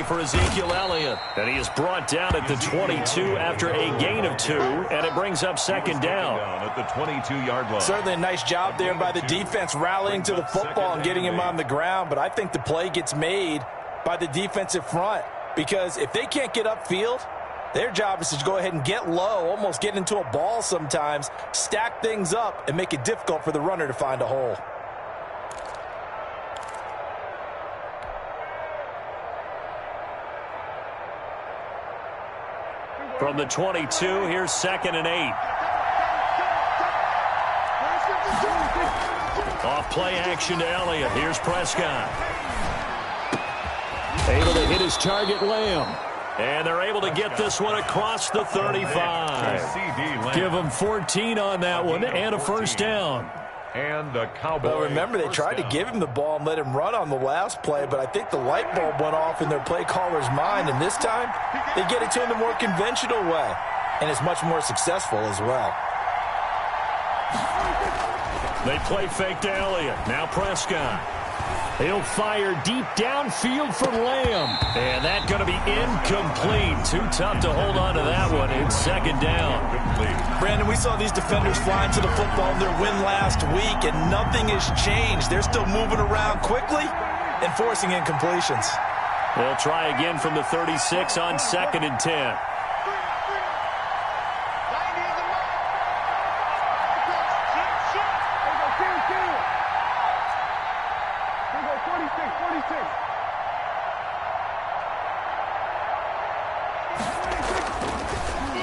play for Ezekiel Elliott. And he is brought down at the 22 after a gain of 2, and it brings up second down. At the 22-yard line. Certainly a nice job there by the defense rallying to the football and getting him on the ground, but I think the play gets made by the defensive front because if they can't get upfield, their job is to go ahead and get low, almost get into a ball sometimes, stack things up, and make it difficult for the runner to find a hole. From the 22, here's 2nd and 8. Off play action to Elliott. Here's Prescott. Able to hit his target, Lamb. And they're able to get this one across the 35. Give them 14 on that one and a first down. And the Cowboys. Well, remember, they tried to give him the ball and let him run on the last play, but I think the light bulb went off in their play caller's mind, and this time they get it to him the more conventional way, and it's much more successful as well. They play fake to Elliott. Now Prescott. He'll fire deep downfield for Lamb. And that's going to be incomplete. Too tough to hold on to that one. It's second down. Brandon, we saw these defenders flying to the football in their win last week, and nothing has changed. They're still moving around quickly and forcing incompletions. They'll try again from the 36 on 2nd and 10.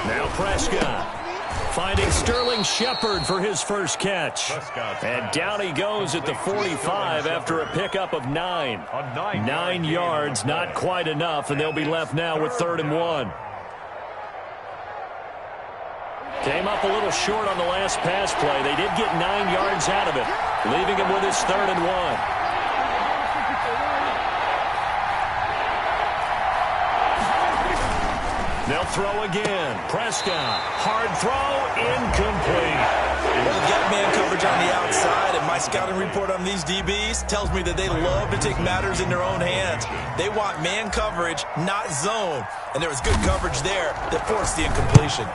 Now Prescott finding Sterling Shepard for his first catch. And down he goes at the 45 after a pickup of 9. 9 yards, not quite enough, and they'll be left now with 3rd and 1. Came up a little short on the last pass play. They did get 9 yards out of it, leaving him with his 3rd and 1. They'll throw again. Prescott. Hard throw. Incomplete. Well, they've got man coverage on the outside, and my scouting report on these DBs tells me that they love to take matters in their own hands. They want man coverage, not zone. And there was good coverage there that forced the incompletion.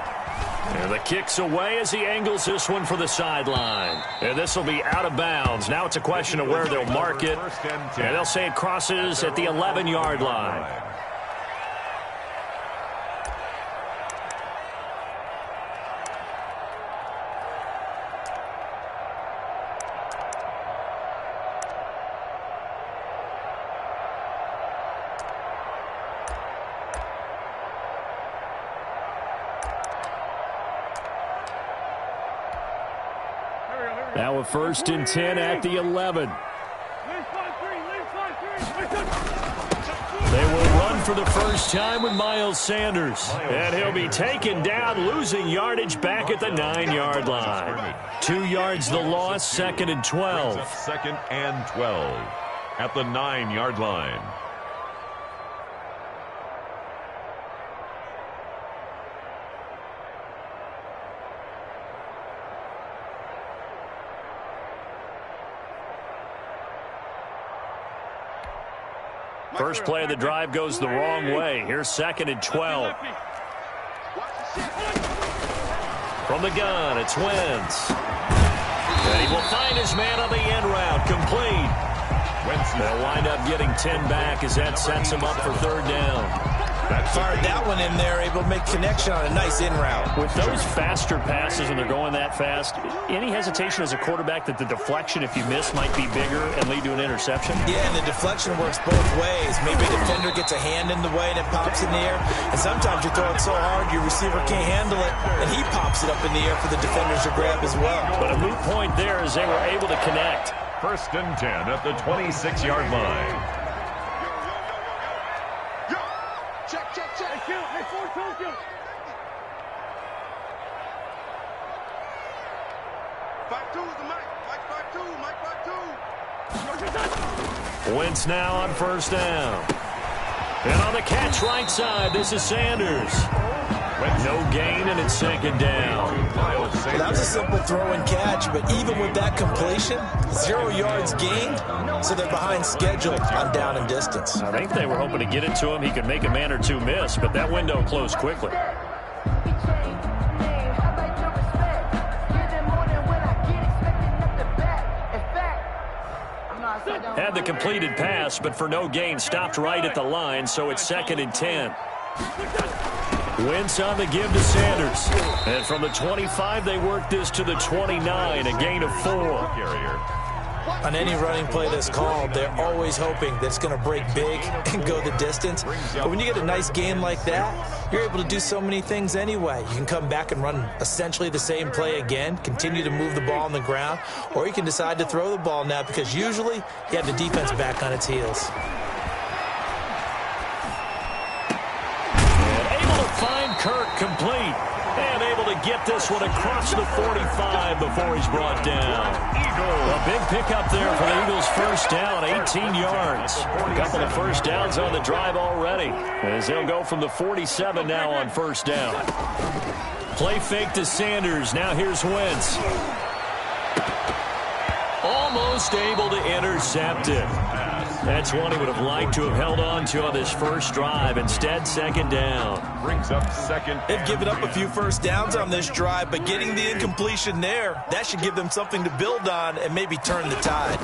And the kick's away as he angles this one for the sideline. And this will be out of bounds. Now it's a question of where they'll mark it. And they'll say it crosses at the 11-yard line. Now a 1st and 10 at the 11. They will run for the first time with Miles Sanders. And he'll be taken down, losing yardage back at the 9-yard line. 2 yards the loss, 2nd and 12. 2nd and 12 at the 9-yard line. First play of the drive goes the wrong way. Here's 2nd and 12. From the gun, it's Wentz. And he will find his man on the end route. Complete. They'll wind up getting 10 back as that sets him up for 3rd down. Fired that one in there, able to make connection on a nice in route. With those faster passes when they're going that fast, any hesitation as a quarterback that the deflection, if you miss, might be bigger and lead to an interception? Yeah, and the deflection works both ways. Maybe a defender gets a hand in the way and it pops in the air. And sometimes you throw it so hard your receiver can't handle it, and he pops it up in the air for the defenders to grab as well. But a moot point there as they were able to connect. 1st and 10 at the 26-yard line. Wentz now on 1st down. And on the catch right side, this is Sanders. No gain, and it's second down. Well, that was a simple throw and catch, but even with that completion, 0 yards gained, so they're behind schedule on down and distance. I think they were hoping to get it to him. He could make a man or two miss, but that window closed quickly. Had the completed pass, but for no gain, stopped right at the line, so it's 2nd and 10. Wentz on the give to Sanders. And from the 25, they work this to the 29, a gain of 4. On any running play that's called, they're always hoping that it's going to break big and go the distance. But when you get a nice game like that, you're able to do so many things anyway. You can come back and run essentially the same play again, continue to move the ball on the ground, or you can decide to throw the ball now because usually you have the defense back on its heels. And able to find Kirk complete. And able to get this one across the 45 before he's brought down. A big pickup there for the Eagles' first down, 18 yards. A couple of first downs on the drive already, as they'll go from the 47 now on first down. Play fake to Sanders. Now here's Wentz. Almost able to intercept it. That's one he would have liked to have held on to on this first drive. Instead, second down. Brings up second. They've given up a few first downs on this drive, but getting the incompletion there, that should give them something to build on and maybe turn the tide.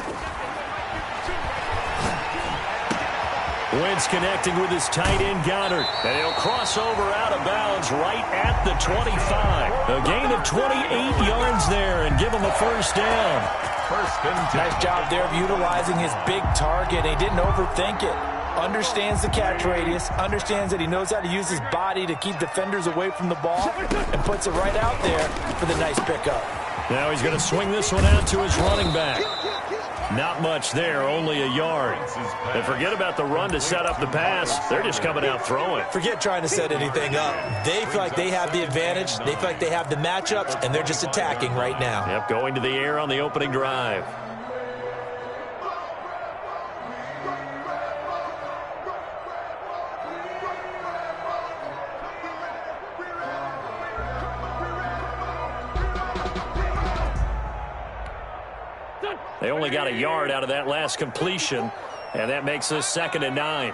Wentz connecting with his tight end Goddard. And he'll cross over out of bounds right at the 25. A gain of 28 yards there and give him a first down. Nice job there of utilizing his big target. He didn't overthink it. Understands the catch radius, understands that he knows how to use his body to keep defenders away from the ball, and puts it right out there for the nice pickup. Now he's going to swing this one out to his running back. Not much there, only a yard. And forget about the run to set up the pass. They're just coming out throwing. Forget trying to set anything up. They feel like they have the advantage. They feel like they have the matchups, and they're just attacking right now. Yep, going to the air on the opening drive. They only got a yard out of that last completion, and that makes this 2nd and 9.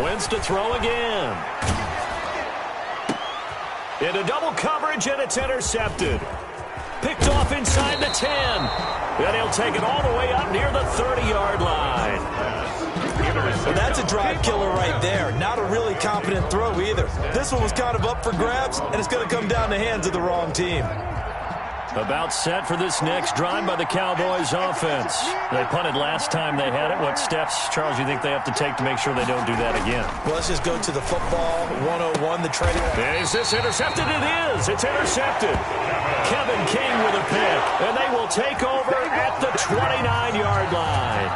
Wentz to throw again. Into double coverage, and it's intercepted. Picked off inside the 10. Then he'll take it all the way up near the 30-yard line. Well, that's a drive killer right there. Not a really competent throw either. This one was kind of up for grabs, and it's going to come down the hands of the wrong team. About set for this next drive by the Cowboys offense. They punted last time they had it. What steps, Charles, you think they have to take to make sure they don't do that again? Well, let's just go to the football 101, the training. Is this intercepted? It is. It's intercepted. Kevin King with a pick. And they will take over at the 29-yard line.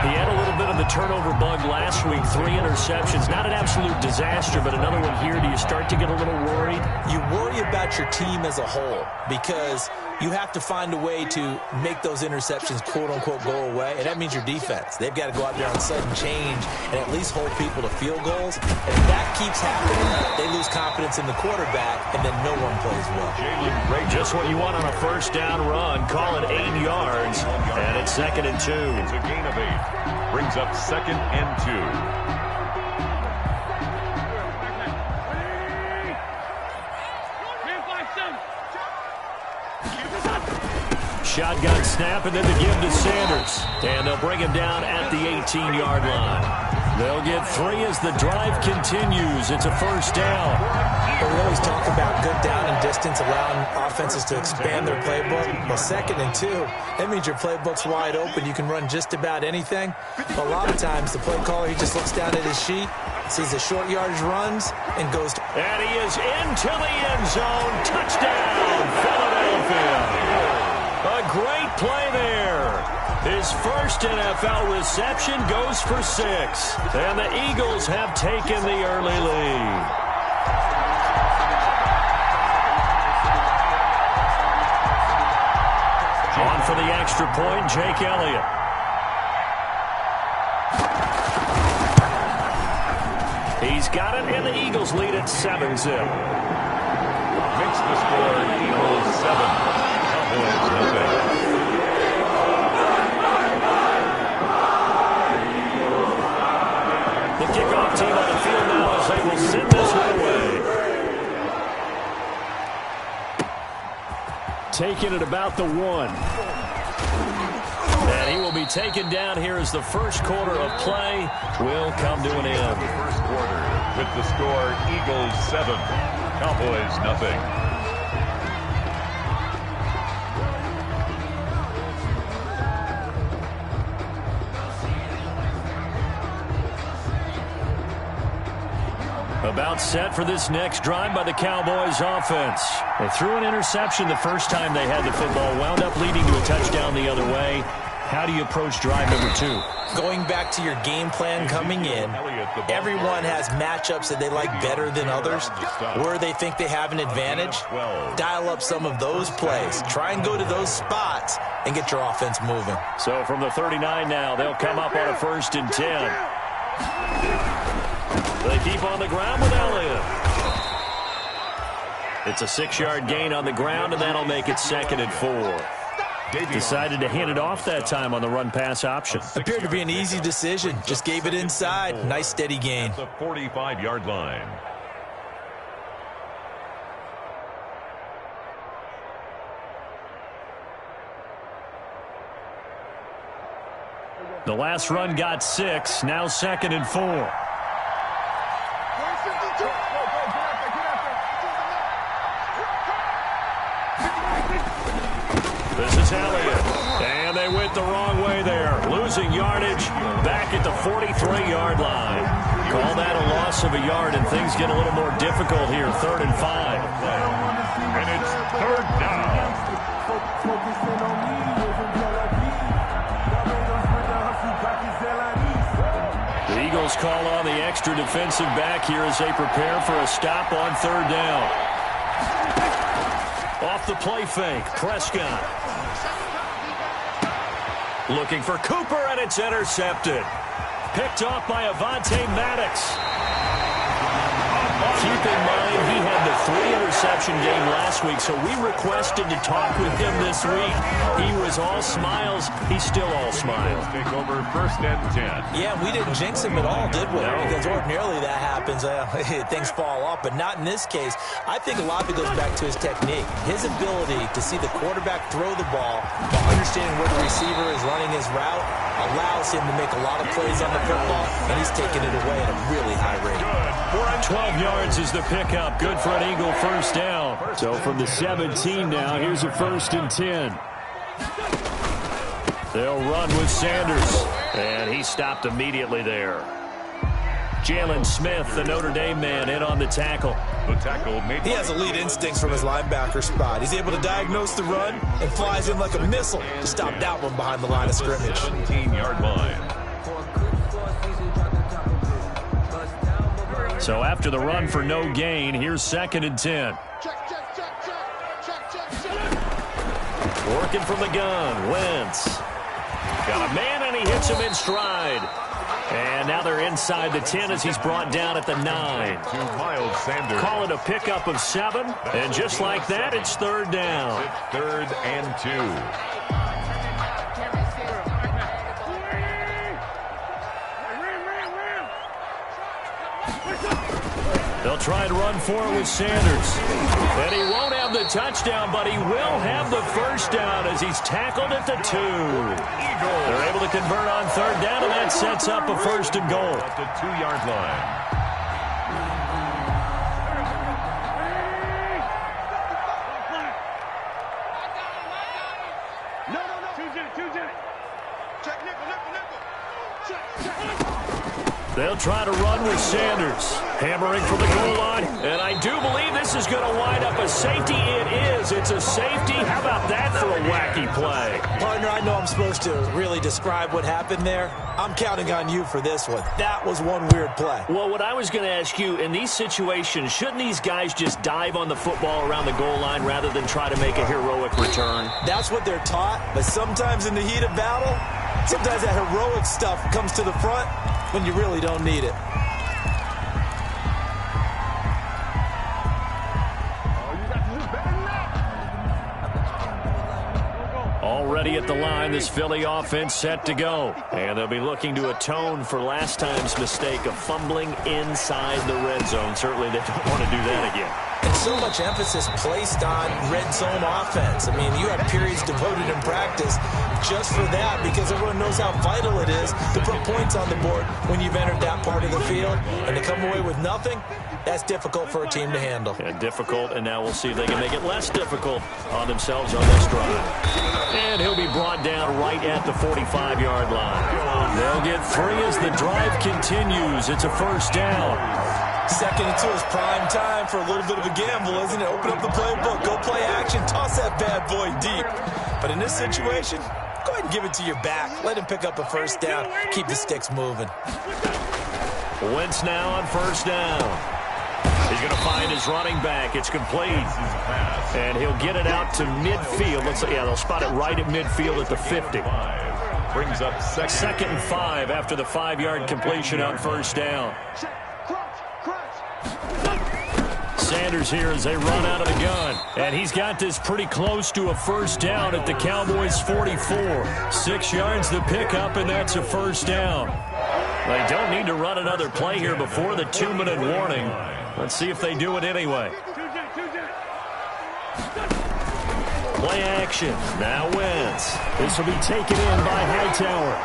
He had a little bit of the turnover bug last week. 3 interceptions. Not an absolute disaster, but another one here. Do you start to get a little worried? You worry about your team as a whole because you have to find a way to make those interceptions, quote-unquote, go away, and that means your defense. They've got to go out there on sudden change and at least hold people to field goals. And if that keeps happening, they lose confidence in the quarterback, and then no one plays well. Just what you want on a first down run. Call it 8 yards, and it's 2nd and 2. It's a gain of 8. Brings up 2nd and 2. Shotgun snap, and then the give to Sanders. And they'll bring him down at the 18-yard line. They'll get 3 as the drive continues. It's a first down. We always talk about good down and distance, allowing offenses to expand their playbook. Well, 2nd and 2, that means your playbook's wide open. You can run just about anything. But a lot of times, the play caller, he just looks down at his sheet, sees the short yardage runs, and goes to... And he is into the end zone. Touchdown, Philadelphia. A great play there. His first NFL reception goes for 6. And the Eagles have taken the early lead. On for the extra point, Jake Elliott. He's got it, and the Eagles lead at 7-0. Makes the score Eagles 7. Cowboys nothing. The kickoff team on the field now as they will send this one away. Taking it about the 1. And he will be taken down here as the first quarter of play will come to an end. First quarter with the score Eagles 7, Cowboys nothing. About set for this next drive by the Cowboys offense. They threw an interception the first time they had the football, wound up leading to a touchdown the other way. How do you approach drive number 2? Going back to your game plan coming in, everyone has matchups that they like better than others, where they think they have an advantage. Dial up some of those plays. Try and go to those spots and get your offense moving. So from the 39 now, they'll come up on a 1st and 10. They keep on the ground with Elliott. It's a 6-yard gain on the ground, and that'll make it 2nd and 4. Decided to hand it off that time on the run-pass option. Appeared to be an easy decision. Just gave it inside. Nice steady gain. The 45-yard line. The last run got 6. Now 2nd and 4. This is Elliott. And they went the wrong way there. Losing yardage back at the 43-yard line. Call that a loss of a yard, and things get a little more difficult here. 3rd and 5. And it's 3rd down. The Eagles call on the extra defensive back here as they prepare for a stop on 3rd down. Off the play fake, Prescott. Looking for Cooper, and it's intercepted. Picked off by Avonte Maddox. Keep in mind, he had the 3-interception game last week, so we requested to talk with him this week. He was all smiles. He's still all smiles. Take over 1st and 10. Yeah, we didn't jinx him at all, did we? No. Because ordinarily that happens. Things fall off, but not in this case. I think a lot of it goes back to his technique. His ability to see the quarterback throw the ball while understanding where the receiver is running his route allows him to make a lot of plays on the football, and he's taking it away at a really high rate. 12 yards is the pickup. Good for an Eagle 1st down. So from the 17 now, here's a 1st and 10. They'll run with Sanders. And he stopped immediately there. Jalen Smith, the Notre Dame man, in on the tackle. The tackle made. He has elite instincts from his linebacker spot. He's able to diagnose the run and flies in like a missile to stop that one behind the line of scrimmage. 17-yard line. So after the run for no gain, here's 2nd and 10. Working from the gun, Wentz. Got a man, and he hits him in stride. And now they're inside the 10 as he's brought down at the 9. To Miles Sanders. Call it a pickup of 7. And just like that, it's 3rd down. It's 3rd and 2. They'll try and run for it with Sanders. And he won't have the touchdown, but he will have the 1st down as he's tackled at the 2. They're able to convert on 3rd down, and that sets up a 1st and goal. At the 2-yard line. They'll try to run with Sanders. Hammering from the goal line. And I do believe this is going to wind up a safety. It is. It's a safety. How about that for a wacky play? Partner, I know I'm supposed to really describe what happened there. I'm counting on you for this one. That was one weird play. Well, what I was going to ask you, in these situations, shouldn't these guys just dive on the football around the goal line rather than try to make a heroic return? That's what they're taught. But sometimes in the heat of battle, sometimes that heroic stuff comes to the front when you really don't need it. ready at the line. This Philly offense set to go. And they'll be looking to atone for last time's mistake of fumbling inside the red zone. Certainly they don't want to do that again. And so much emphasis placed on red zone offense. I mean, you have periods devoted in practice just for that because everyone knows how vital it is to put points on the board when you've entered that part of the field. And to come away with nothing, that's difficult for a team to handle. And difficult, and now we'll see if they can make it less difficult on themselves on this drive. And he'll be brought down right at the 45-yard line. They'll get 3 as the drive continues. It's a first down. 2nd and 2 is prime time for a little bit of a gamble, isn't it? Open up the playbook, go play action, toss that bad boy deep. But in this situation, go ahead and give it to your back. Let him pick up a first down. Keep the sticks moving. Wentz now on first down. He's going to find his running back. It's complete. And he'll get it out to midfield. They'll spot it right at midfield at the 50. Brings up second and 5 after the 5-yard completion on first down. Sanders here as they run out of the gun. And he's got this pretty close to a first down at the Cowboys' 44. 6 yards the pickup, and that's a first down. They don't need to run another play here before the 2-minute warning. Let's see if they do it anyway. Play action. Now Wentz. This will be taken in by Hightower.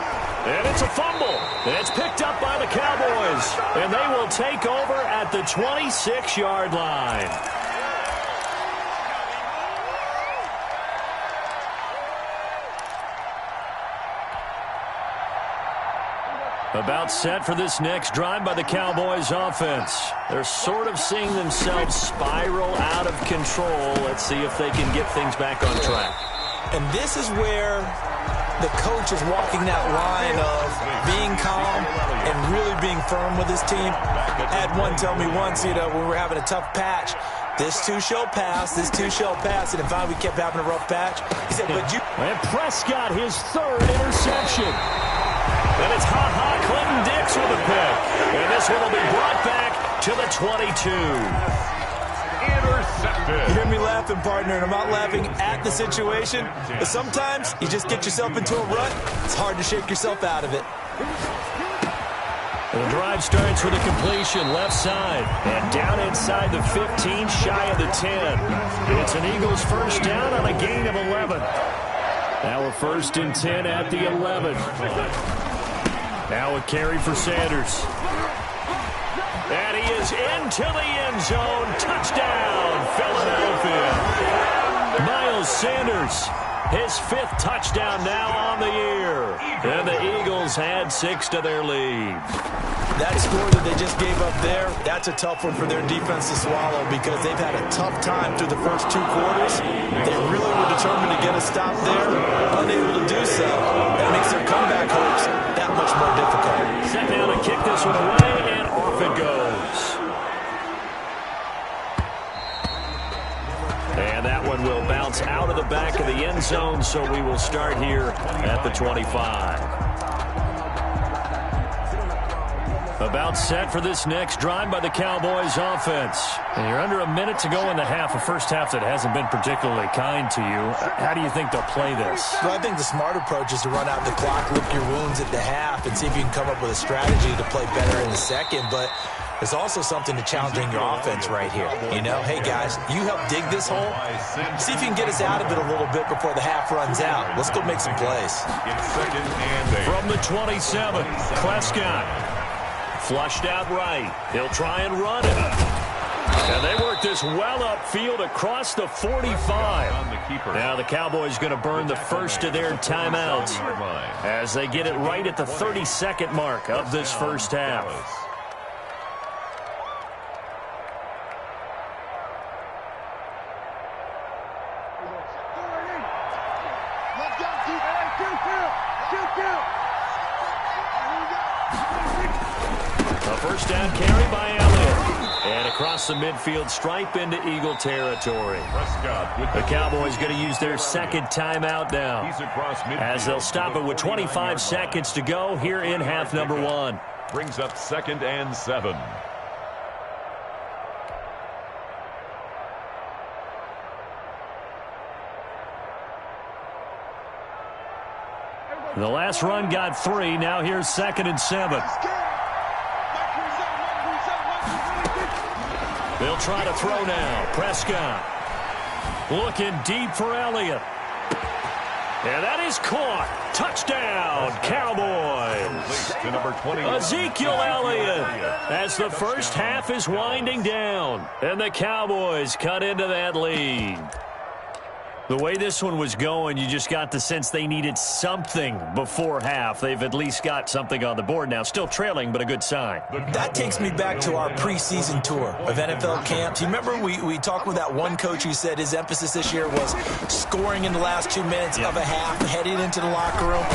And it's a fumble. And it's picked up by the Cowboys. And they will take over at the 26-yard line. About set for this next drive by the Cowboys offense. They're sort of seeing themselves spiral out of control. Let's see if they can get things back on track. And this is where the coach is walking that line of being calm and really being firm with his team. I had one tell me once, when we were having a tough patch, this too shall pass, this too shall pass. And finally we kept having a rough patch. He said, but you... And Prescott, his 3rd interception. And it's Clinton Dix with a pick. And this one will be brought back to the 22. Intercepted. You hear me laughing, partner, and I'm not laughing at the situation. But sometimes you just get yourself into a rut. It's hard to shake yourself out of it. The drive starts with a completion left side. And down inside the 15, shy of the 10. It's an Eagles first down on a gain of 11. Now a 1st and 10 at the 11. Now a carry for Sanders. And he is into the end zone. Touchdown, Philadelphia. Miles Sanders, his 5th touchdown now on the year. And the Eagles add 6 to their lead. That score that they just gave up there, that's a tough one for their defense to swallow because they've had a tough time through the first 2 quarters. They really were determined to get a stop there, unable to do so. That makes their comeback hopes that much more difficult. Set down to kick this one away, and off it goes. And that one will bounce out of the back of the end zone, so we will start here at the 25. About set for this next drive by the Cowboys offense. And you're under a minute to go in the half, a first half that hasn't been particularly kind to you. How do you think they'll play this? Well, I think the smart approach is to run out the clock, lick your wounds at the half, and see if you can come up with a strategy to play better in the second. But there's also something to challenging your offense right here. Hey, guys, you help dig this hole. See if you can get us out of it a little bit before the half runs out. Let's go make some plays. From the 27, Prescott. Flushed out right. He'll try and run it. And they work this well upfield across the 45. Now the Cowboys going to burn the first of their timeouts as they get it right at the 32nd mark of this first half. A first down carry by Elliott. And across the midfield stripe into Eagle territory. The Cowboys going to use their 2nd timeout now as they'll stop it with 25 seconds to go here in half number 1. Brings up 2nd and 7. The last run got 3. Now here's 2nd and 7. They'll try to throw now. Prescott looking deep for Elliott. And that is caught. Touchdown, Cowboys. To number 20. Ezekiel Elliott as the first half is winding down. And the Cowboys cut into that lead. The way this one was going, you just got the sense they needed something before half. They've at least got something on the board now. Still trailing, but a good sign. That takes me back to our preseason tour of NFL camps. You remember we talked with that one coach who said his emphasis this year was scoring in the last 2 minutes of a half, heading into the locker room.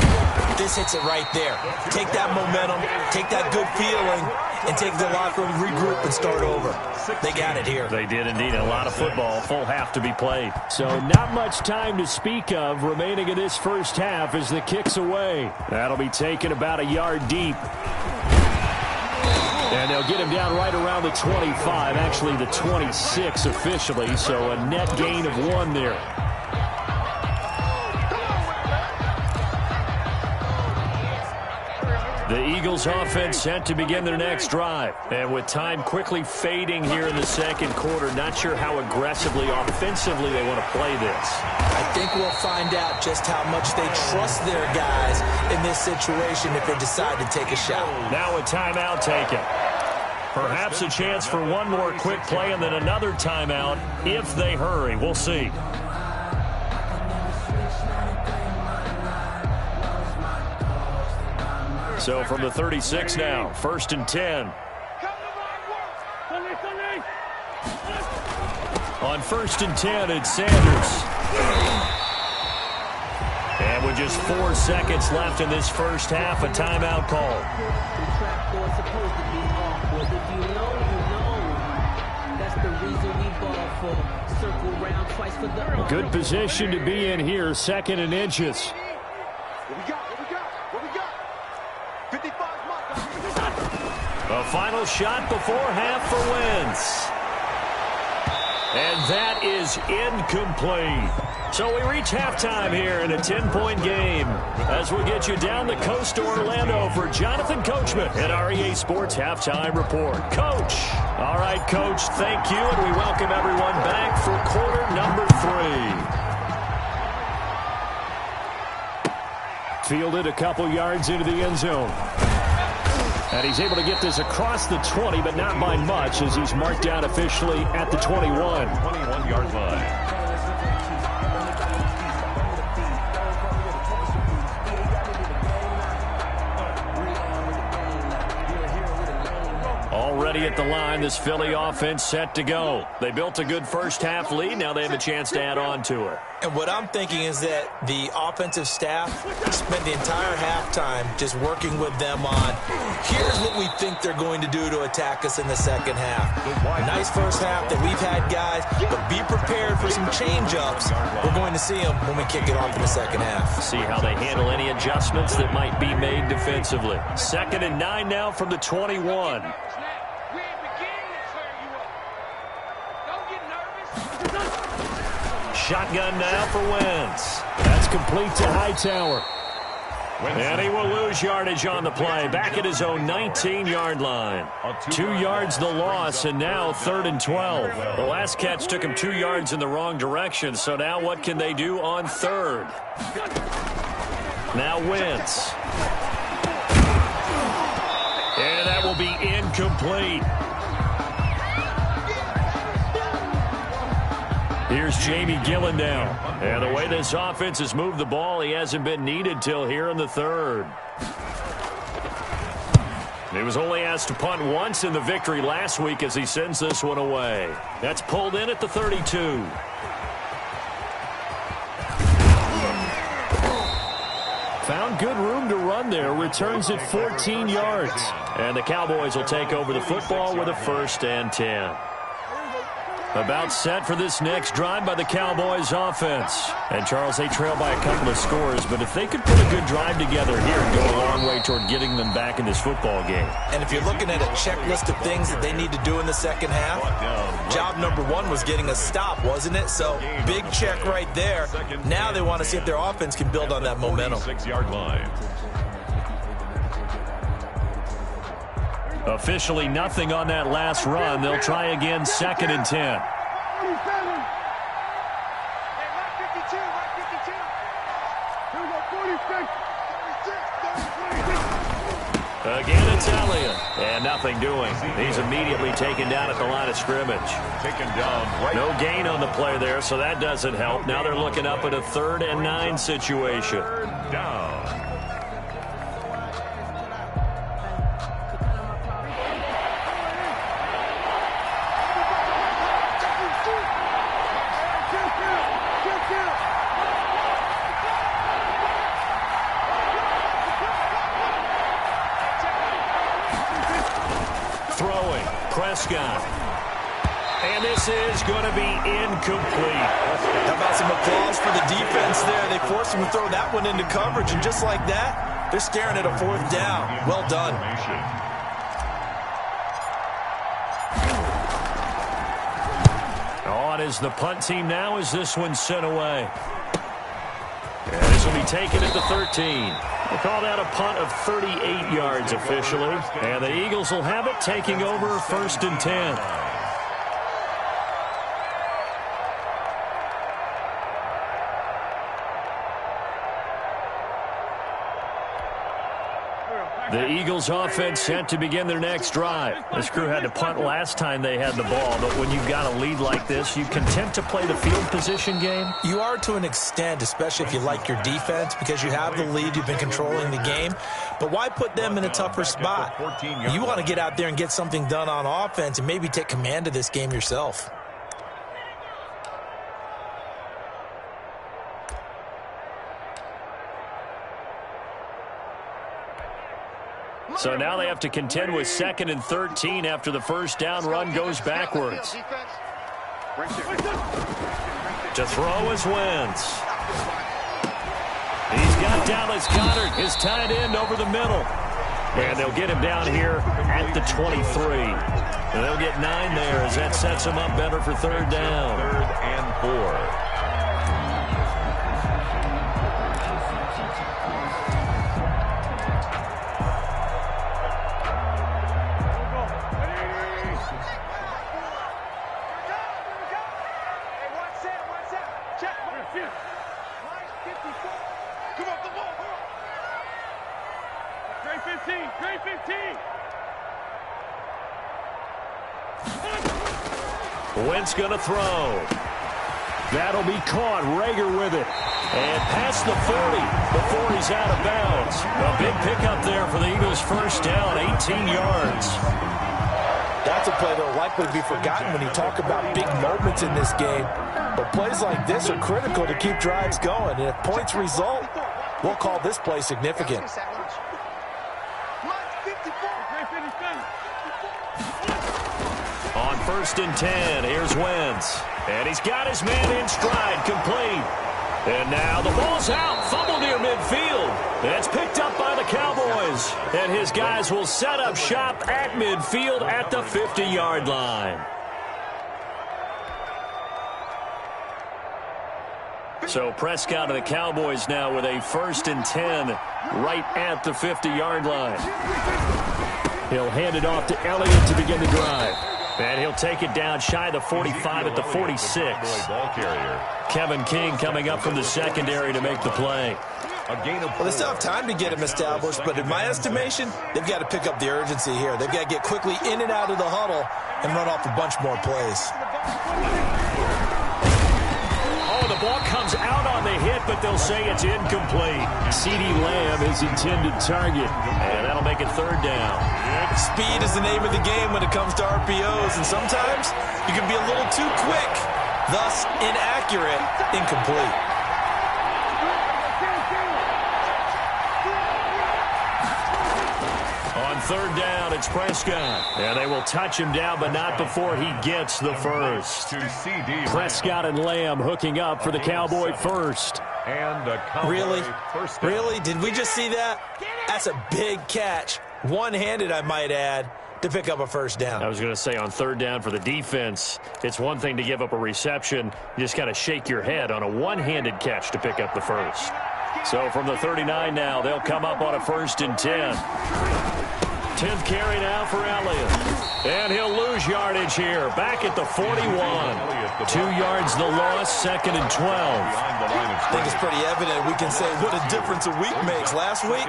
This hits it right there. Take that momentum, take that good feeling, and take the locker room, regroup, and start over. They got it here. They did indeed. A lot of football, full half to be played. So not much time to speak of remaining in this first half as the kick's away. That'll be taken about a yard deep. And they'll get him down right around the 25, actually the 26 officially, so a net gain of 1 there. The Eagles offense set to begin their next drive. And with time quickly fading here in the second quarter, not sure how aggressively, offensively they want to play this. I think we'll find out just how much they trust their guys in this situation if they decide to take a shot. Now a timeout taken. Perhaps a chance for one more quick play and then another timeout if they hurry. We'll see. So from the 36 now, 1st and 10. On 1st and 10, it's Sanders. And with just 4 seconds left in this first half, a timeout call. Good position to be in here, 2nd and inches. A final shot before half for Wentz. And that is incomplete. So we reach halftime here in a 10-point game as we get you down the coast to Orlando for Jonathan Coachman at our EA Sports Halftime Report. Coach. All right, Coach, thank you, and we welcome everyone back for quarter number 3. Fielded a couple yards into the end zone. And he's able to get this across the 20, but not by much as he's marked down officially at the 21. 21-yard line. Already at the line, this Philly offense set to go. They built a good first half lead. Now they have a chance to add on to it. And what I'm thinking is that the offensive staff spent the entire halftime just working with them on, here's what we think they're going to do to attack us in the second half. Nice first half that we've had, guys, but be prepared for some change-ups. We're going to see them when we kick it off in the second half. See how they handle any adjustments that might be made defensively. 2nd and 9 now from the 21. Shotgun now for Wentz. That's complete to Hightower. And he will lose yardage on the play. Back at his own 19-yard line. 2 yards the loss, and now 3rd and 12. The last catch took him 2 yards in the wrong direction, so now what can they do on 3rd? Now Wentz. And that will be incomplete. Here's Jamie Gillen now. And the way this offense has moved the ball, he hasn't been needed till here in the 3rd. He was only asked to punt once in the victory last week as he sends this one away. That's pulled in at the 32. Found good room to run there. Returns it 14 yards. And the Cowboys will take over the football with a 1st and 10. About set for this next drive by the Cowboys offense. And, Charles, they trail by a couple of scores, but if they could put a good drive together here and go a long way toward getting them back in this football game. And if you're looking at a checklist of things that they need to do in the second half, job number one was getting a stop, wasn't it? So, big check right there. Now they want to see if their offense can build on that momentum. 46-yard line. Officially nothing on that last run. They'll try again, 2nd and 10. Again, it's Elliott. And nothing doing. He's immediately taken down at the line of scrimmage. Taken down right. No gain on the play there, so that doesn't help. Now they're looking up at a 3rd and 9 situation. Down. Throwing, Prescott. And this is going to be incomplete. How about some applause for the defense there? They forced him to throw that one into coverage, and just like that, they're staring at a 4th down. Well done. On is the punt team now as this one's sent away. And this will be taken at the 13. We'll call that a punt of 38 yards officially. And the Eagles will have it, taking over 1st and 10. The Eagles offense set to begin their next drive. This crew had to punt last time they had the ball, but when you've got a lead like this, you content to play the field position game? You are to an extent, especially if you like your defense, because you have the lead, you've been controlling the game. But why put them in a tougher spot? You want to get out there and get something done on offense and maybe take command of this game yourself. So now they have to contend with 2nd and 13 after the first down run goes backwards. To throw is Wentz. He's got Dallas Goedert, his tight end, over the middle. And they'll get him down here at the 23. And they'll get 9 there as that sets him up better for 3rd down. 3rd and 4. Wentz going to throw. That'll be caught. Rager with it. And past the 40 before he's out of bounds. A big pickup there for the Eagles' first down, 18 yards. That's a play that will likely be forgotten when you talk about big moments in this game. But plays like this are critical to keep drives going. And if points result, we'll call this play significant. On 1st and 10, here's Wentz. And he's got his man in stride, complete. And now the ball's out, fumble near midfield. And it's picked up by the Cowboys. And his guys will set up shop at midfield at the 50-yard line. So Prescott of the Cowboys now with a 1st and 10 right at the 50-yard line. He'll hand it off to Elliott to begin the drive. And he'll take it down shy of the 45 at the 46. Kevin King coming up from the secondary to make the play. Well, they still have time to get him established, but in my estimation, they've got to pick up the urgency here. They've got to get quickly in and out of the huddle and run off a bunch more plays. Oh, the ball comes out on the hit, but they'll say it's incomplete. CeeDee Lamb is intended target, and that'll make it 3rd down. Speed is the name of the game when it comes to RPOs, and sometimes you can be a little too quick, thus inaccurate, incomplete. On third down. It's Prescott. And they will touch him down, but not before he gets the first. Prescott and Lamb hooking up for the Cowboy first. And a Cowboy Really? first down. Really? Did we just see that? That's a big catch. One-handed, I might add, to pick up a first down. I was going to say on third down for the defense, it's one thing to give up a reception. You just got to shake your head on a one-handed catch to pick up the first. So from the 39 now, they'll come up on a 1st and 10. 10th carry now for Elliott. And he'll lose yardage here. Back at the 41. 2 yards the loss, 2nd and 12. I think it's pretty evident. We can say what a difference a week makes. Last week,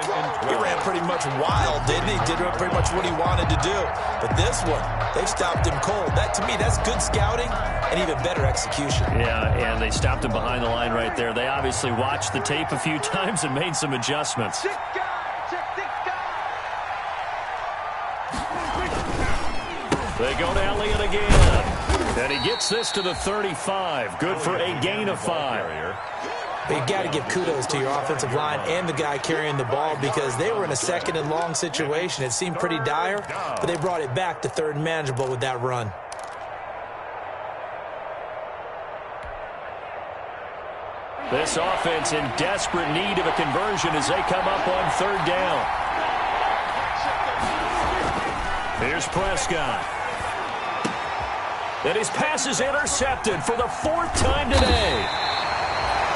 he ran pretty much wild, didn't he? Did pretty much what he wanted to do. But this one, they stopped him cold. That, to me, that's good scouting and even better execution. Yeah, and they stopped him behind the line right there. They obviously watched the tape a few times and made some adjustments. They go to Elliott again. And he gets this to the 35. Good for a gain of 5. But you got to give kudos to your offensive line and the guy carrying the ball because they were in a 2nd and long situation. It seemed pretty dire, but they brought it back to 3rd and manageable with that run. This offense in desperate need of a conversion as they come up on 3rd down. Here's Prescott. And his pass is intercepted for the 4th time today.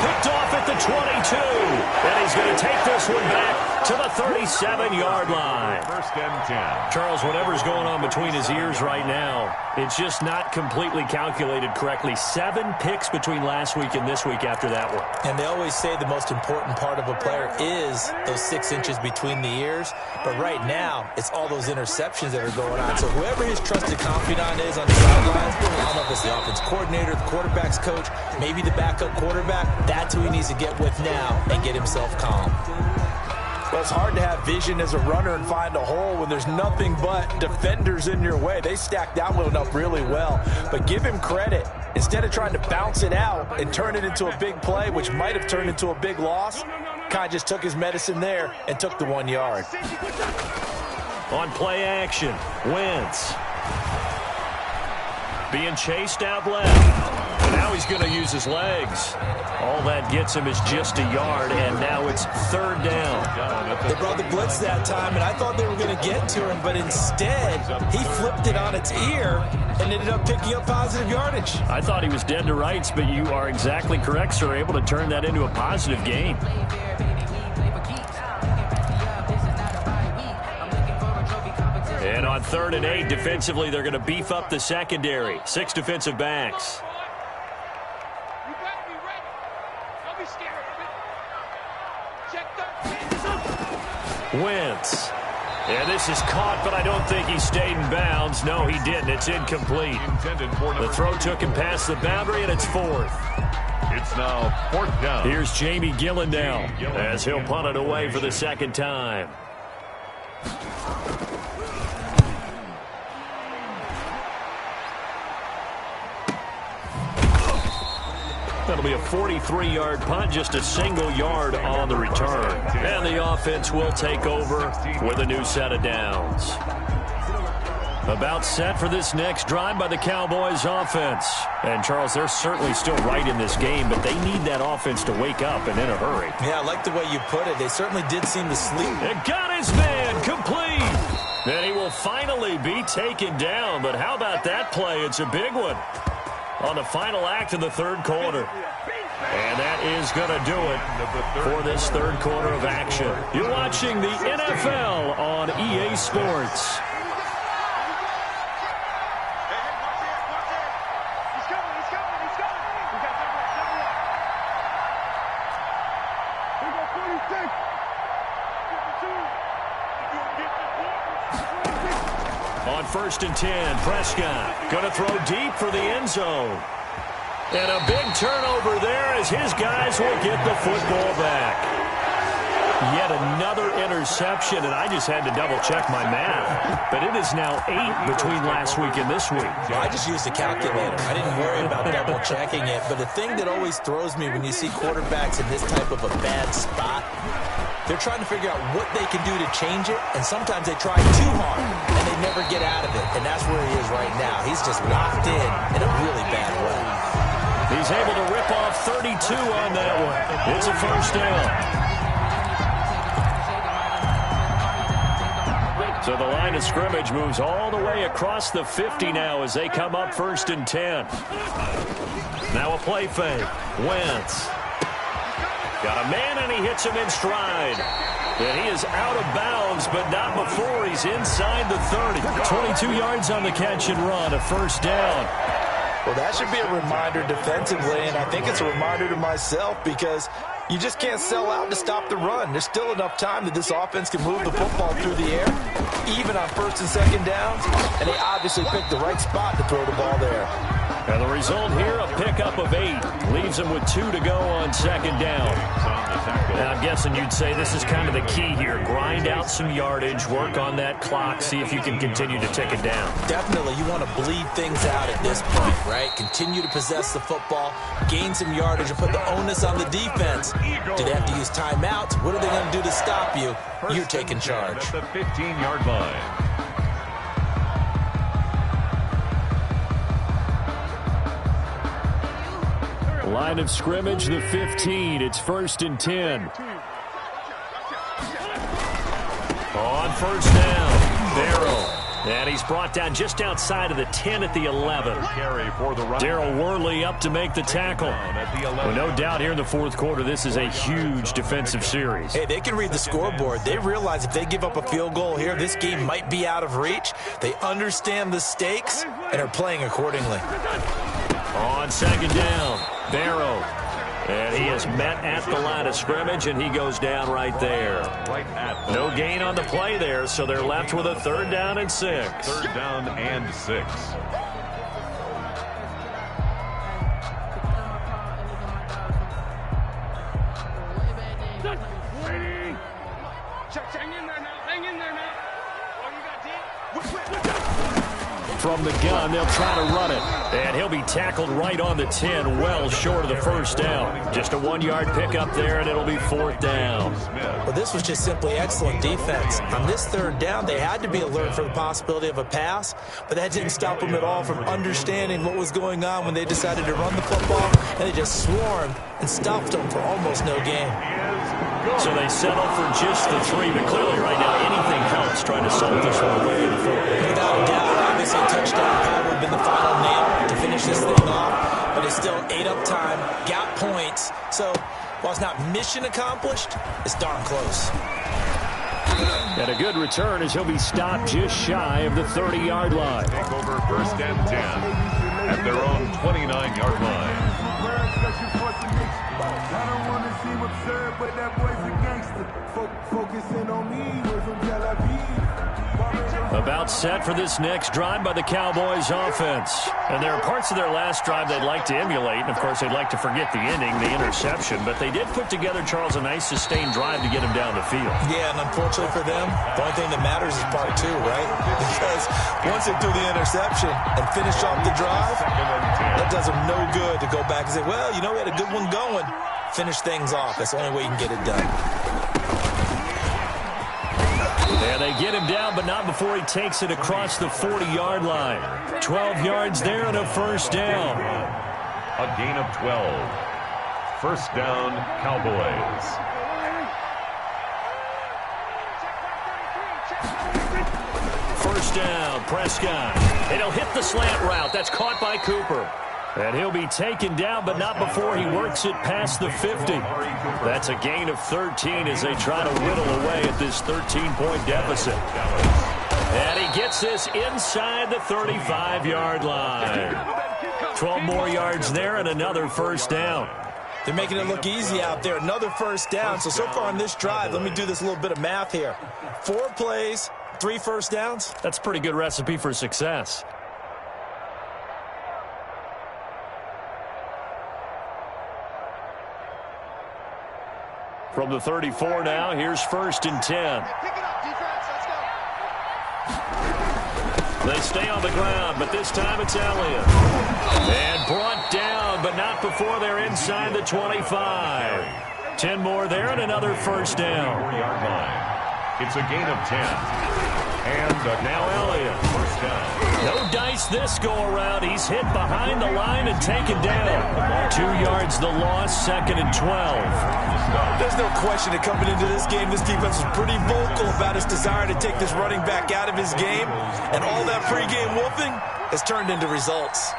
Picked off at the 22. And he's going to take this one back to the 37-yard line. 1st and 10. Charles, whatever's going on between his ears right now, it's just not completely calculated correctly. 7 picks between last week and this week after that one. And they always say the most important part of a player is those 6 inches between the ears. But right now, it's all those interceptions that are going on. So whoever his trusted confidant is on the sidelines, I don't know if it's the offense coordinator, the quarterback's coach, maybe the backup quarterback, that's who he needs to get with now and get himself calm. Well, it's hard to have vision as a runner and find a hole when there's nothing but defenders in your way. They stacked that one up really well. But give him credit. Instead of trying to bounce it out and turn it into a big play, which might have turned into a big loss, kind of just took his medicine there and took the 1 yard. On play action, Wentz. Being chased out left. And now he's going to use his legs. All that gets him is just a yard, and now it's 3rd down. They brought the blitz that time, and I thought they were going to get to him, but instead, he flipped it on its ear and ended up picking up positive yardage. I thought he was dead to rights, but you are exactly correct, sir. Able to turn that into a positive gain. And on 3rd and 8, defensively, they're going to beef up the secondary. 6 defensive backs. Wentz. And this is caught, but I don't think he stayed in bounds. No, he didn't. It's incomplete. The throw took him past the boundary, and it's 4th. It's now 4th down. Here's Jamie Gillandale as he'll punt it away for the 2nd time. That'll be a 43-yard punt, just a single yard on the return. And the offense will take over with a new set of downs. About set for this next drive by the Cowboys offense. And, Charles, they're certainly still right in this game, but they need that offense to wake up and in a hurry. Yeah, I like the way you put it. They certainly did seem to sleep. And got his man complete. And he will finally be taken down. But how about that play? It's a big one on the final act of the 3rd quarter. And that is going to do it for this 3rd quarter of action. You're watching the NFL on EA Sports. On 1st and 10, Prescott going to throw deep for the end zone. And a big turnover there as his guys will get the football back. Yet another interception, and I just had to double-check my math. But it is now 8 between last week and this week. Well, I just used a calculator. I didn't worry about double-checking it. But the thing that always throws me when you see quarterbacks in this type of a bad spot, they're trying to figure out what they can do to change it, and sometimes they try too hard, and they never get out of it. And that's where he is right now. He's just locked in a really bad way. He's able to rip off 32 on that one. It's a first down. So the line of scrimmage moves all the way across the 50 now as they come up 1st and 10. Now a play fake. Wentz. Got a man, and he hits him in stride. And he is out of bounds, but not before he's inside the 30. 22 yards on the catch and run, a first down. Well, that should be a reminder defensively, and I think it's a reminder to myself because you just can't sell out to stop the run. There's still enough time that this offense can move the football through the air, even on 1st and 2nd downs, and they obviously picked the right spot to throw the ball there. And the result here, a pickup of 8. Leaves them with 2 to go on 2nd down. Now, I'm guessing you'd say this is kind of the key here. Grind out some yardage, work on that clock, see if you can continue to tick it down. Definitely, you want to bleed things out at this point, right? Continue to possess the football, gain some yardage, and put the onus on the defense. Do they have to use timeouts? What are they going to do to stop you? You're taking charge. At the 15-yard line. Line of scrimmage, the 15. It's 1st and 10. On 1st down, Darrell. And he's brought down just outside of the 10 at the 11. Darrell Worley up to make the tackle. Well, no doubt here in the 4th quarter, this is a huge defensive series. Hey, they can read the scoreboard. They realize if they give up a field goal here, this game might be out of reach. They understand the stakes and are playing accordingly. On 2nd down, Barrow. And he is met at the line of scrimmage, and he goes down right there. No gain on the play there, so they're left with a 3rd down and 6. 3rd down and 6. From the gun, they'll try to run it. And he'll be tackled right on the 10, well short of the 1st down. Just a 1-yard pickup there, and it'll be 4th down. Well, this was just simply excellent defense. On this 3rd down, they had to be alert for the possibility of a pass, but that didn't stop them at all from understanding what was going on when they decided to run the football, and they just swarmed and stopped them for almost no gain. So they settle for just the 3, but clearly right now anything helps trying to salt this one away in the 4th. Without a doubt, obviously a touchdown probably would have been the final nail to finish this thing off, but it's still ate up time, got points, so while it's not mission accomplished, it's darn close. And a good return as he'll be stopped just shy of the 30-yard line. Take over 1st and 10 at their own 29-yard line. About set for this next drive by the Cowboys offense. And there are parts of their last drive they'd like to emulate. And, of course, they'd like to forget the ending, the interception. But they did put together, Charles, a nice sustained drive to get him down the field. Yeah, and unfortunately for them, the only thing that matters is part 2, right? Because once they do the interception and finish off the drive, that does them no good to go back and say, well, you know, we had a good one going. Finish things off. That's the only way you can get it done. And they get him down, but not before he takes it across the 40-yard line. 12 yards there and a 1st down. A gain of 12. 1st down, Cowboys. First down, Prescott. And he'll hit the slant route. That's caught by Cooper. And he'll be taken down, but not before he works it past the 50. That's a gain of 13 as they try to whittle away at this 13-point deficit. And he gets this inside the 35-yard line. 12 more yards there and another 1st down. They're making it look easy out there. Another 1st down. So far on this drive, let me do this little bit of math here. 4 plays, 3 1st downs. That's a pretty good recipe for success. From the 34 now, here's 1st and 10. They stay on the ground, but this time it's Elliott. And brought down, but not before they're inside the 25. 10 more there and another 1st down. 4-yard line. It's a gain of 10. And now Elliott. 1st down. No dice this go-around. He's hit behind the line and taken down. 2 yards the loss, 2nd and 12. There's no question that coming into this game, this defense was pretty vocal about its desire to take this running back out of his game. And all that pregame wolfing has turned into results.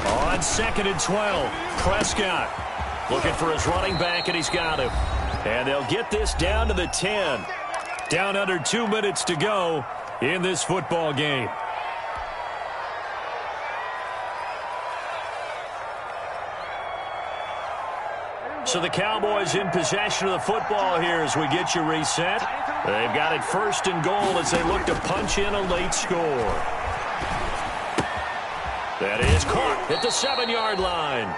On 2nd and 12, Prescott looking for his running back, and he's got him. And they'll get this down to the 10. Down under 2 minutes to go in this football game. So the Cowboys in possession of the football here as we get you reset. They've got it 1st and goal as they look to punch in a late score. That is caught at the 7-yard line.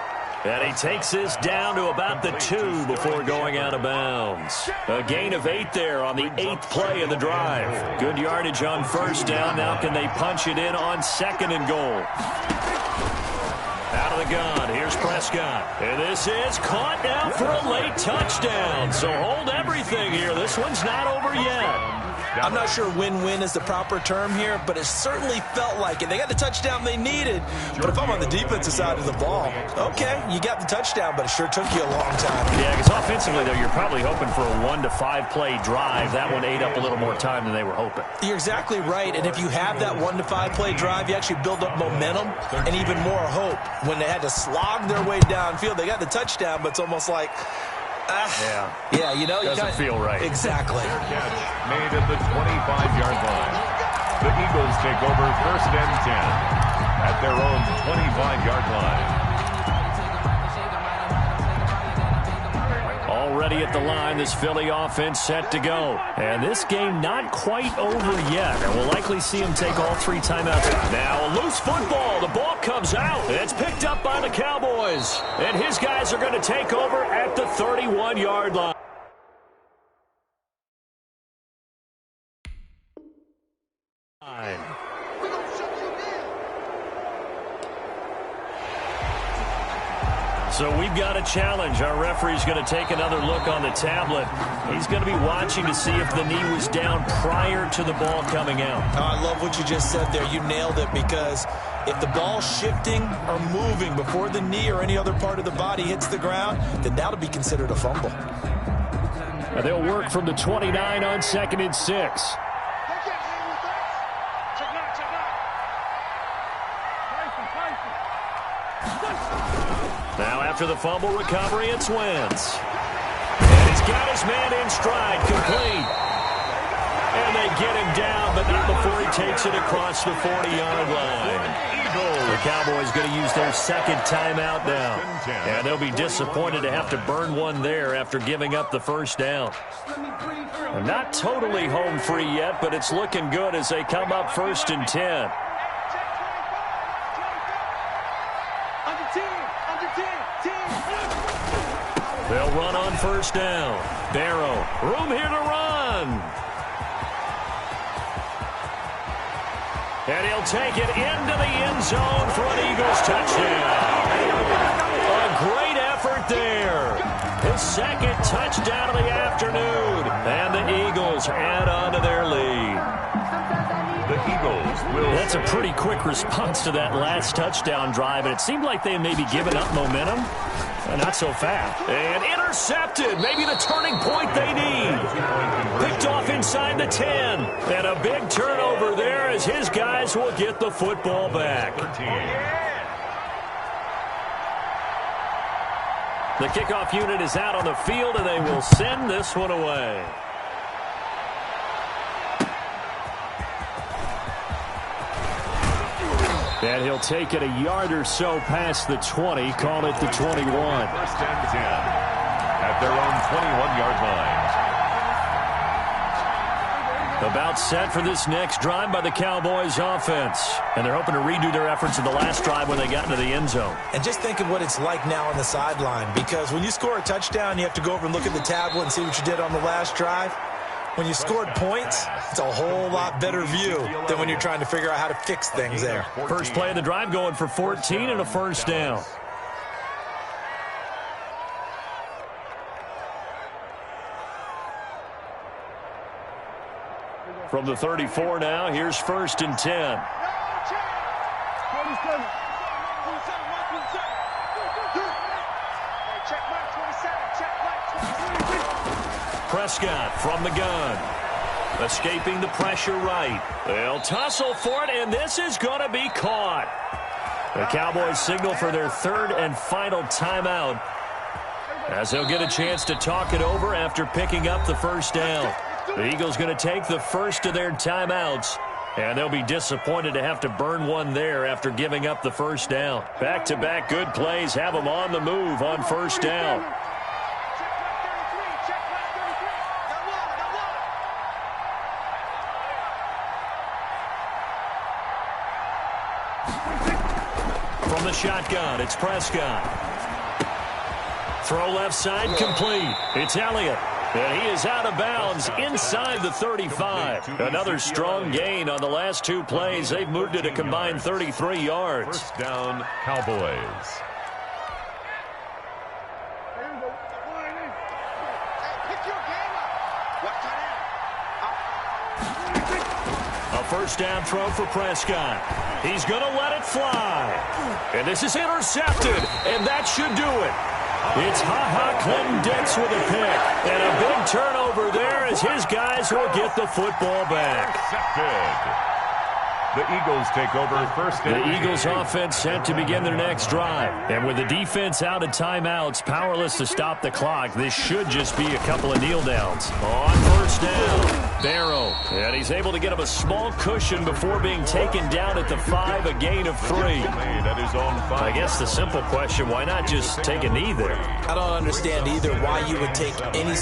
And he takes this down to about the 2 before going out of bounds. A gain of 8 there on the 8th play of the drive. Good yardage on 1st down. Now can they punch it in on 2nd and goal? Out of the gun, here's Prescott. And this is caught now for a late touchdown. So hold everything here. This one's not over yet. I'm not sure win-win is the proper term here, but it certainly felt like it. They got the touchdown they needed, but if I'm on the defensive side of the ball, okay, you got the touchdown, but it sure took you a long time. Yeah, because offensively, though, you're probably hoping for a 1 to 5 play drive. That one ate up a little more time than they were hoping. You're exactly right, and if you have that 1 to 5 play drive, you actually build up momentum and even more hope. When they had to slog their way downfield, they got the touchdown, but it's almost like, yeah, you know, doesn't feel right. Exactly. Catch made at the 25-yard line. The Eagles take over 1st and 10 at their own 25-yard line. Already at the line, this Philly offense set to go. And this game not quite over yet. And we'll likely see him take all 3 timeouts. Now a loose football. The ball comes out. It's picked up by the Cowboys. And his guys are going to take over at the 31-yard line. So we've got a challenge. Our referee's going to take another look on the tablet. He's going to be watching to see if the knee was down prior to the ball coming out. Oh, I love what you just said there. You nailed it, because if the ball's shifting or moving before the knee or any other part of the body hits the ground, then that'll be considered a fumble. And they'll work from the 29 on 2nd and 6. Now after the fumble recovery, it's Wentz. And he's got his man in stride, complete. And they get him down, but not before he takes it across the 40-yard line. The Cowboys going to use their 2nd timeout now. And they'll be disappointed to have to burn one there after giving up the 1st down. They're not totally home free yet, but it's looking good as they come up 1st and 10. They'll run on 1st down. Barrow, room here to run. And he'll take it into the end zone for an Eagles touchdown. A great effort there. His 2nd touchdown of the afternoon. And the Eagles add on to their lead. The Eagles will... That's a pretty quick response to that last touchdown drive, and it seemed like they may be giving up momentum. Not so fast. And intercepted. Maybe the turning point they need. Picked off inside the 10. And a big turnover there as his guys will get the football back. The kickoff unit is out on the field, and they will send this one away. And he'll take it a yard or so past the 20, call it the 21. 1st and 10 at their own 21-yard line. About set for this next drive by the Cowboys offense. And they're hoping to redo their efforts in the last drive when they got into the end zone. And just think of what it's like now on the sideline, because when you score a touchdown, you have to go over and look at the tablet and see what you did on the last drive. When you scored points, it's a whole lot better view than when you're trying to figure out how to fix things there. First play of the drive going for 14 and a first down. From the 34 now, here's 1st and 10. Prescott from the gun. Escaping the pressure right. They'll tussle for it, and this is going to be caught. The Cowboys signal for their 3rd and final timeout, as they'll get a chance to talk it over after picking up the first down. The Eagles going to take the first of their timeouts, and they'll be disappointed to have to burn one there after giving up the first down. Back-to-back good plays have them on the move on first down. From the shotgun, it's Prescott. Throw left side, complete. It's Elliott. And he is out of bounds inside the 35. Another strong gain on the last 2 plays. They've moved it a combined 33 yards. First down, Cowboys. A first down throw for Prescott. He's going to let it fly. And this is intercepted, and that should do it. It's Clinton-Dix with a pick. And a big turnover there as his guys will get the football back. Intercepted. The Eagles take over first and 10. The Eagles offense set to begin their next drive. And with the defense out of timeouts, powerless to stop the clock, this should just be a couple of kneel downs. On first down, Barrow. And he's able to get him a small cushion before being taken down at the 5, a gain of 3. I guess the simple question, why not just take a knee there? I don't understand either why you would take any